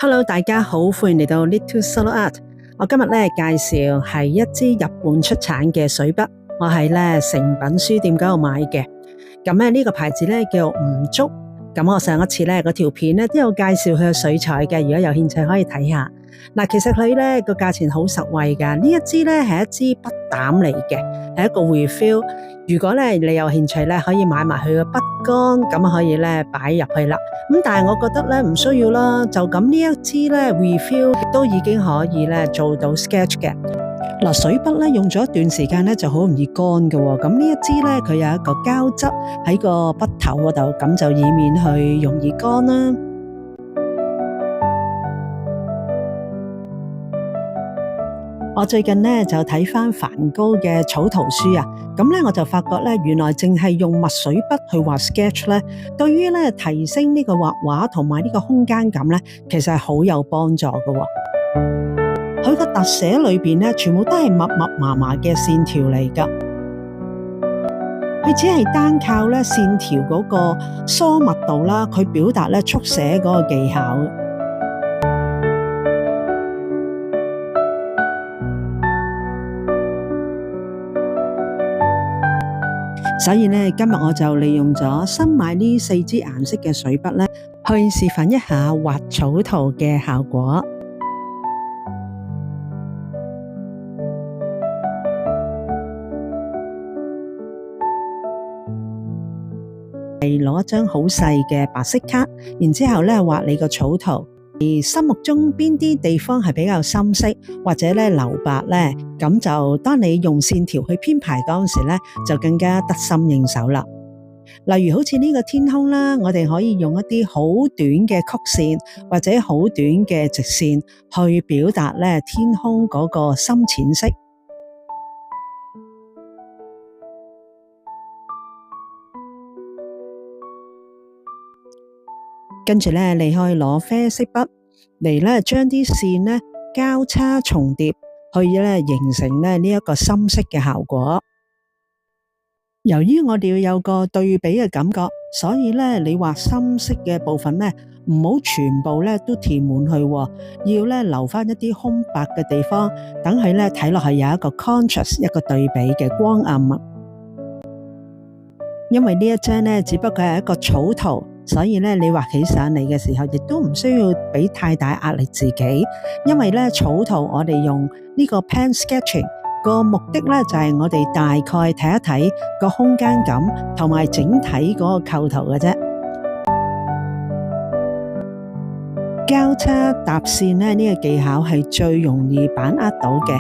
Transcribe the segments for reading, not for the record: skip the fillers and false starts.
Hello，大家好，歡迎嚟到 Little Solo Art。我今日介紹係一支日本出產嘅水筆，我喺誠品書店嗰度買嘅。咁呢個牌子叫吳竹。咁我上一次嗰條片都有介紹佢嘅水彩嘅，如果有興趣可以睇下。嗱，其實佢個價錢好實惠㗎。呢一支係一支筆膽嚟嘅，係一個 refill。如果你有興趣可以買埋佢嘅筆桿，咁可以擺入去啦。咁但係我覺得唔需要啦，就咁呢一支refill 都已經可以做到 sketch 嘅。嗱，水筆用咗一段時間就好容易乾㗎喎。咁呢一支佢有一個膠質喺個筆頭嗰度，咁就以免去容易乾啦。我最近就睇返梵高嘅草圖書啊，咁我就發覺原來淨係用墨水筆去畫 sketch 對於提升呢個畫畫同埋呢個空間感其實係好有幫助㗎喎。佢個特寫裏邊全部都係密密麻麻嘅線條嚟㗎，佢只係單靠線條嗰個疏密度啦，佢表達速寫嗰個技巧。所以今日我就利用咗新買呢4支顏色嘅水筆去示範一下畫草圖嘅效果。係攞一張好細嘅白色卡，然之後畫你個草圖。而心目中邊啲地方係比較深色或者留白咁就當你用線條去編排嗰陣時就更加得心應手啦。例如好似呢個天空啦，我哋可以用一啲好短嘅曲線或者好短嘅直線去表達天空嗰個深淺色。跟住你可以攞啡色筆嚟將啲線交叉重疊，去形成呢一個深色嘅效果。由於我哋要有個對比嘅感覺，所以你畫深色嘅部分唔好全部都填滿去，要留返一啲空白嘅地方，等佢睇落去有一個 contrast， 一個對比嘅光暗。因為呢一張只不過係一個草圖，所以你畫起上嚟嘅時候，亦都唔需要俾太大壓力自己。因為草圖我哋用呢個 pen sketching 個目的就係我哋大概睇一睇個空間感同埋整體嗰個構圖嘅啫。交叉搭線呢個技巧係最容易把握到嘅。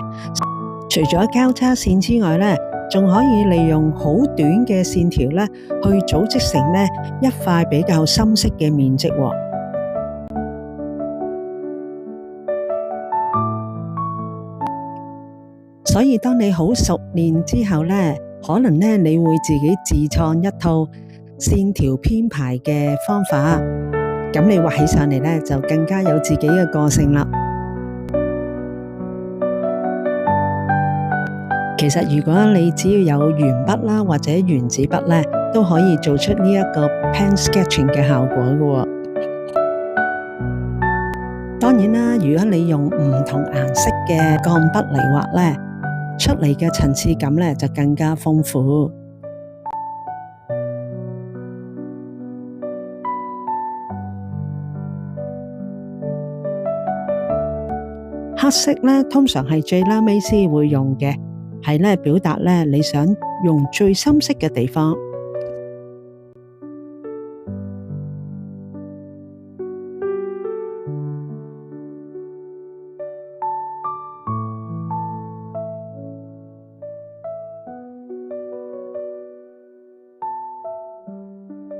除咗交叉線之外仲可以利用好短嘅線條去組織成一塊比較深色嘅面積。所以當你好熟練之後可能你會自己自創一套線條編排嘅方法，咁你畫起上嚟就更加有自己嘅個性啦。其實如果你只要有鉛筆啦或者原子筆都可以做出呢一個 pen sketching 嘅效果嘅。當然啦，如果你用唔同顏色嘅鋼筆嚟畫出嚟嘅層次感就更加豐富。黑色通常係最後尾先會用嘅，係表達你想用最深色嘅地方。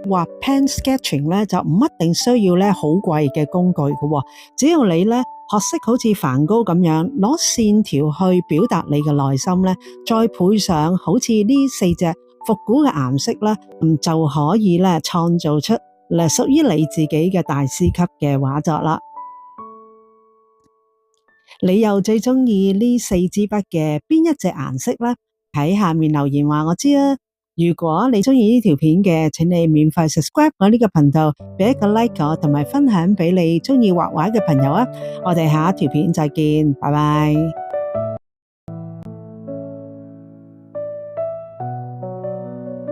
畫 pen sketching 就唔一定需要好貴嘅工具嘅，只要你學識好似梵高咁樣攞線條去表達你嘅內心再配上好似呢4隻復古嘅顏色就可以創造出屬於你自己嘅大師級嘅畫作啦。你又最中意呢4支筆嘅邊一隻顏色喺下面留言話我知啊！如果你鍾意呢條片嘅，請你免費 subscribe 我呢個頻道，俾一個 like 我，同埋分享俾你鍾意畫畫嘅朋友啊！我哋下一條片再見，拜拜。